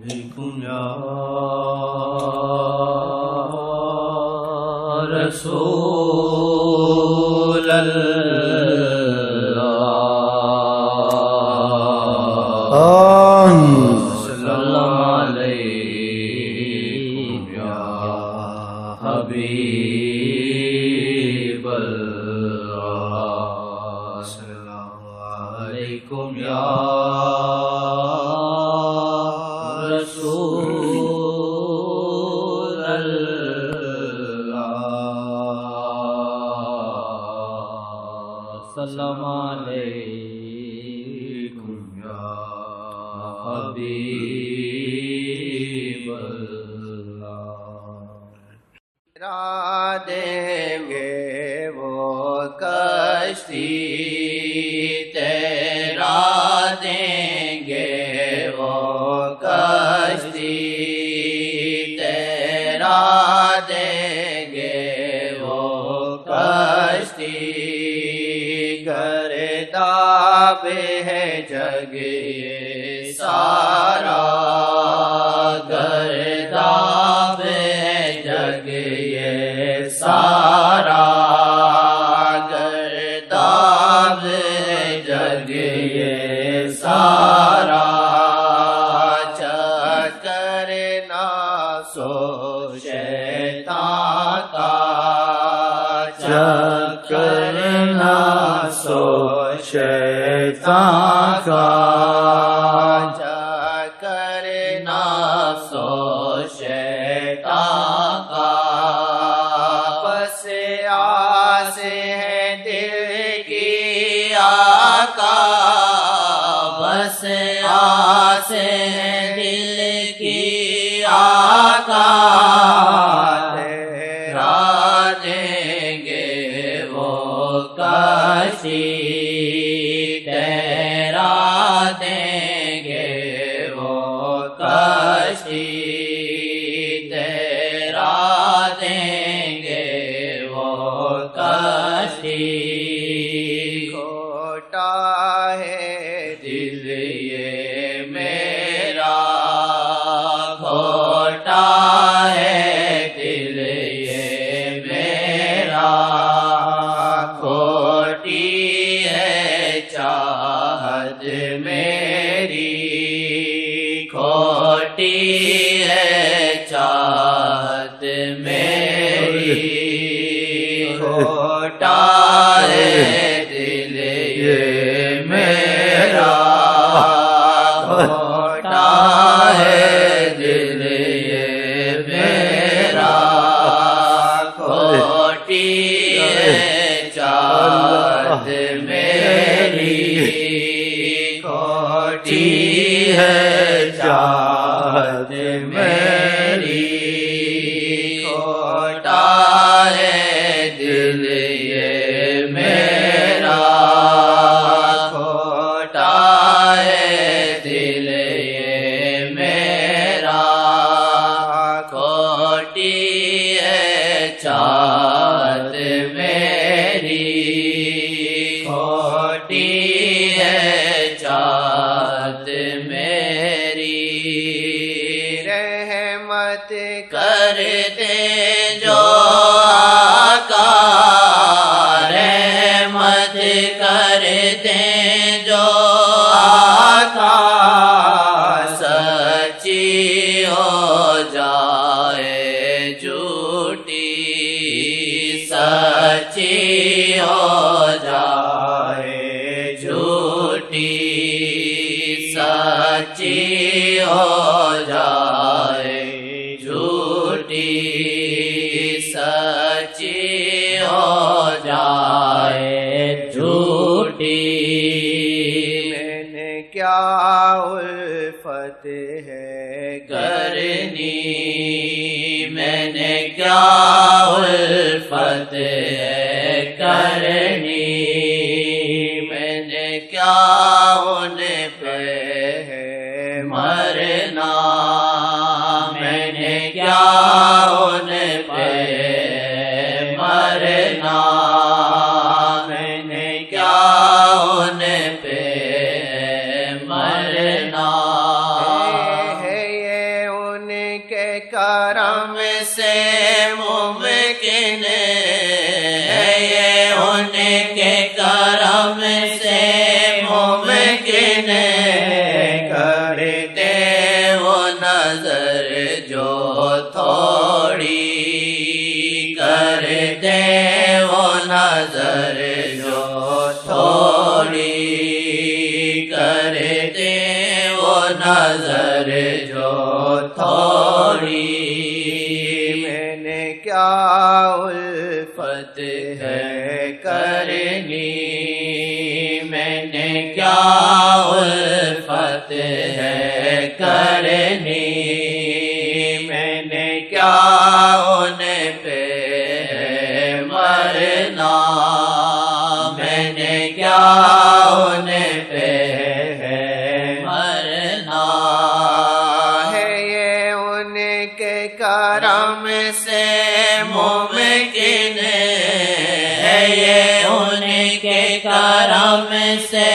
علیکم یا رسول اللہ صلی اللہ علیکم یا حبیب اللہ صلی اللہ علیکم یا رسول اللہ سلام علیکم یا حبیب اللہ را دیں گے وہ کشتی تیرا دیں گے وہ کشتی تیرا دیں گے وہ کشتی گرداب ہے جگ یہ سارا گرداب ہے جگ یہ سارا گرداب ہے جگ یہ سارا چکر نہ سو شیطان کا چکر نہ سو شیطان کا چکر نہ سو شیطان کا بس آس ہے دل کی آقا بس آس ہے دل کی آقا تیرا دیں گے وہ کشتی تیرا دیں گے وہ کشتی تیرا دیں گے وہ کشتی کھوٹا ہے دل یہ میرا کھوٹا ہے دل یہ میرا کھوٹی ہے چاہت میری کھوٹی ہے چاہت میری کھوٹا ہے دل یہ میرا کھوٹا ہے دل یہ میرا کھوٹی ہے چاہت میری کھوٹی ہے چاہت میری کھوٹا ہے دل یہ میرا کھوٹا ہے دل یہ میرا کھوٹی ہے چاہت میری کھوٹی ہے چاہت میری رحمت کر دے جو آقا رحمت کر دے جو آقا سچی ہو جائے جھوٹی سچی ہو جائے جھوٹی سچی ہو جائے جھوٹی سچی ہو جائے جھوٹی میں نے کیا الفت ہے کرنی میں نے کیا الفت ہے کرنی میں نے کیا ان پہ ہے مرنا میں نے کیا ان پہ مرنا میں نے کیا ان پہ مرنا ہے یہ کرم سے ممکن ہے، یہ ان کے کرم سے ممکن ہے، کر دے وہ نظر جو تھوڑی، کر دے وہ نظر جو تھوڑی، کر دے وہ نظر جو تھوڑی، میں نے کیا الفت ہے کرنی، میں نے کیا الفت ہے کرنی، میں نے کیا ان پہ ہے مرنا، میں نے کیا ان پہ ہے مرنا، ہے یہ ان کے کرم سے ممکن ہے، یہ ان کے کرم سے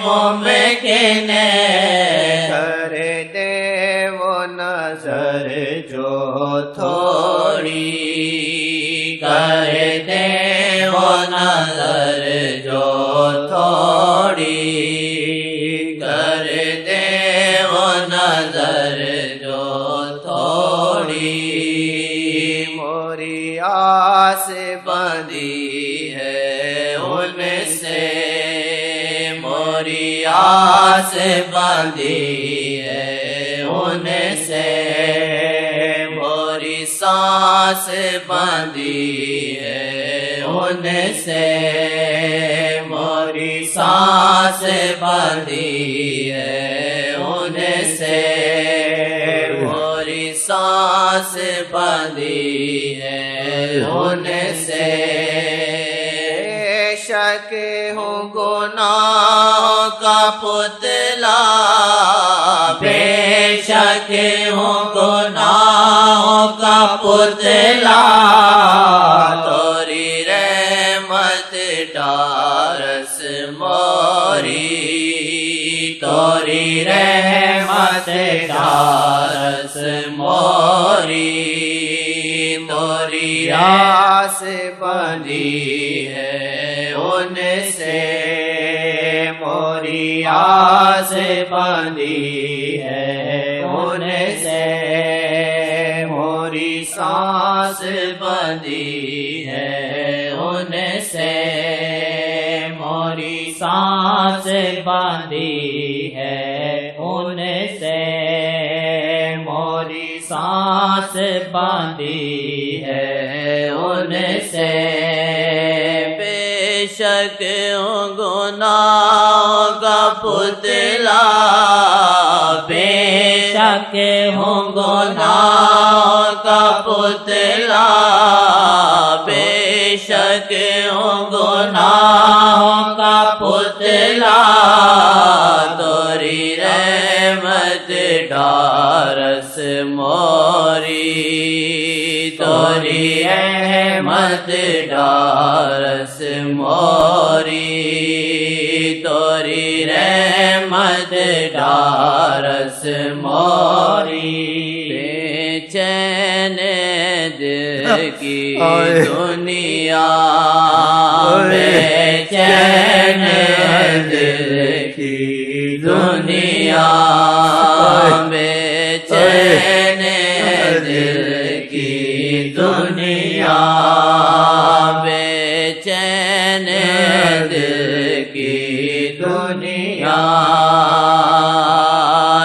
ممکن ہے، کر دے وہ نظر جو تھوڑی، کر دے وہ نظر جو تھوڑی، کر دے وہ نظر جو تھوڑی، موری آس بندی ہے ان سے، موری آس بندی ہے ان سے، موری سانس بندی ہے ان سے، موری سانس بندی ہے ان سے، موری سانس بندی ہے ان سے، بے شک ہوں گناہوں کا پتلا، بے شک ہوں گناہوں کا پتلا، توری رحمت ڈارس موری، توری رحمت ڈارس موری، توری آس بندی ہے ان سے، موری آس بندی ہے ان سے، موری سانس بندی ہے ان سے، موری سانس بندی ہے ان سے، موری سانس بندی ہے ان سے، بے شک ہوں گناہوں کا پتلا، بے شک ہوں گناہوں کا پتلا، بے شک ہوں گناہوں کا پتلا، توری رحمت ڈارس موری، توری رحمت ڈارس موری، توری رحمت ڈارس موری، بے چین دل کی دنیا، بے چین دل کی دنیا، بے چین دل کی دنیا، بے چین دل کی دنیا،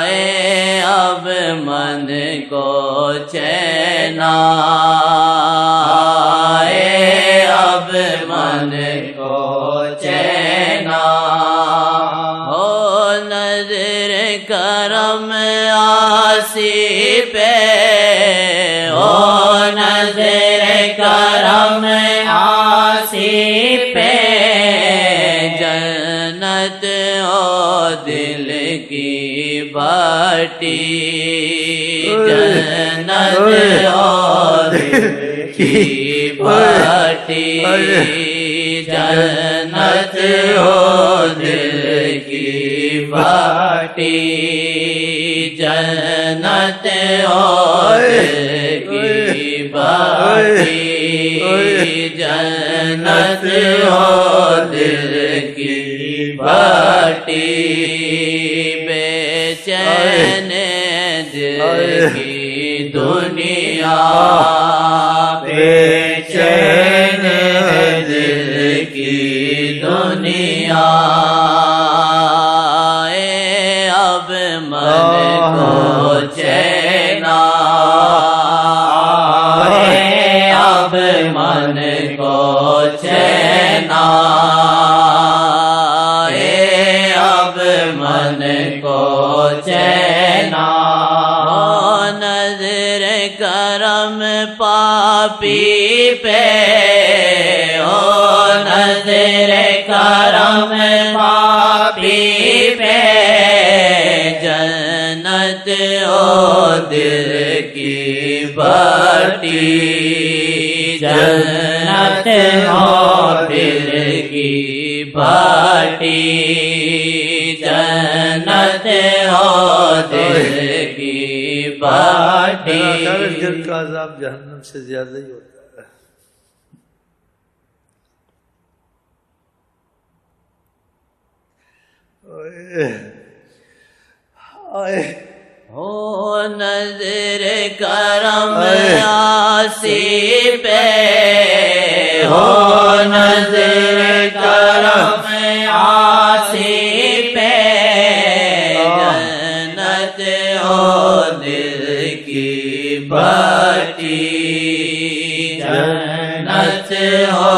اے اب من کو چینا، اے اب من کو چینا، ہو نظر کرم آسی پہ، ہو نظر کرم آسی پہ، جنت ہو دل کی بھٹی، جنت ہو دل کی بھٹی، جنت ہو دل کی بھٹی، جنت جنت ہو دل کی بھاٹی جنت ہو دل کی بھاٹی بے چین دل کی دنیا بے چین دل کی دنیا اب من کو چینا اب من کو چینا اب من کو چینا نظر کرم پاپی پہ او نظر کرم پاپی پہ جنت او دل کی بھاٹی جنت او دل کی بھاٹی جنت او دل کی بھاٹی دل کا عذاب جہنم سے زیادہ ہی ہوتا ہے. ہو نظر کرم آسی پہ ہو نظر کرم آسی پہ جنت ہو دل کی بھاٹی جنت ہو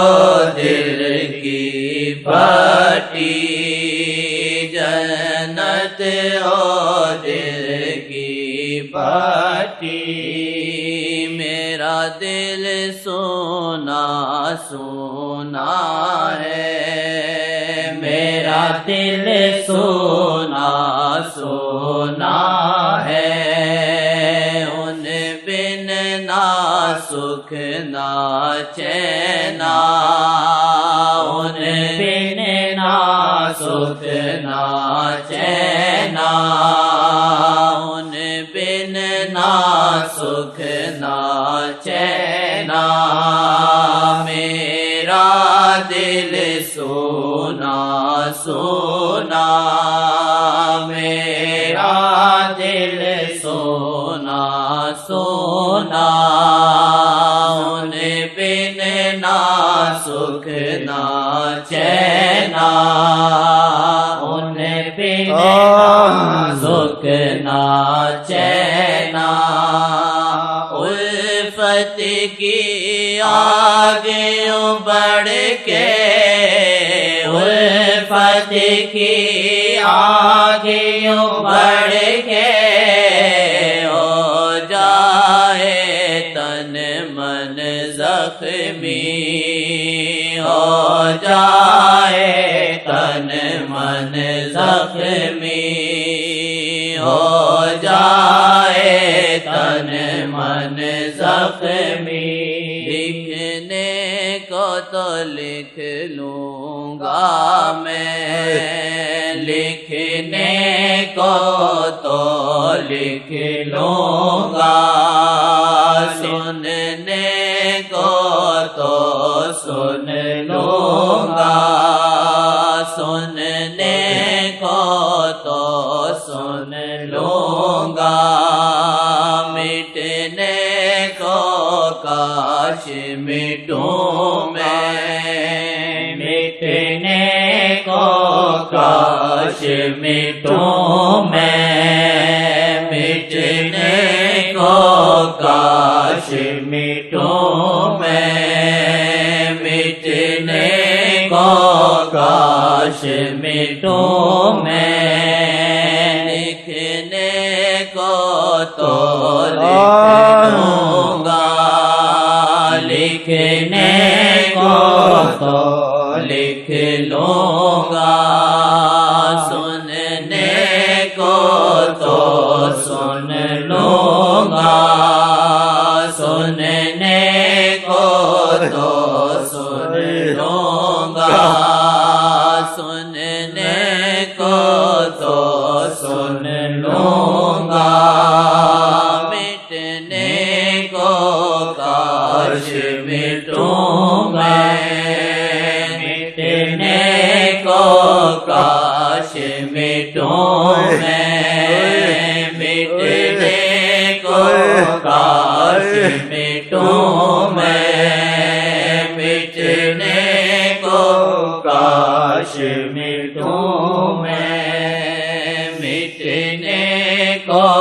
دل کی بھاٹی جنت ہو دل کی بھاٹی میرا دل سونا سونا ہے میرا دل سونا سونا ہے ان بن نہ سکھ نہ چینا ان بن نہ سکھ نہ چینا ان بن نہ سکھ نہ چینا میرا دل سونا سونا میرا دل سونا سونا ان بن نہ سکھ نہ چینا ان بن نہ سکھ نہ چینا الفت کی آگوں بڑھ کے الفت کی آگوں بڑھ کے ہو جائے تن من زخمی ہو جائے تن من زخمی ہو جائے تن من زخمی لکھنے کو تو لکھ لوں گا میں لکھنے کو تو لکھ لوں گا سننے کو تو سن لوں گا سننے کو تو سن لوں گا مٹنے کو کاش مٹوں میں مٹنے کو کاش مٹوں میں مٹنے کو کاش مٹوں میں مٹنے کو کاش مٹوں میں لکھنے کو تو لکھ لوں گا لکھنے کو تو لکھ لوں گا سننے کو تو سن لوں گا سننے کو تو سن لوں گا سننے کو تو سن لوں گا کاش مٹوں میں مٹنے کو کاش مٹوں میں مٹنے کو کاش مٹوں میں مٹنے کو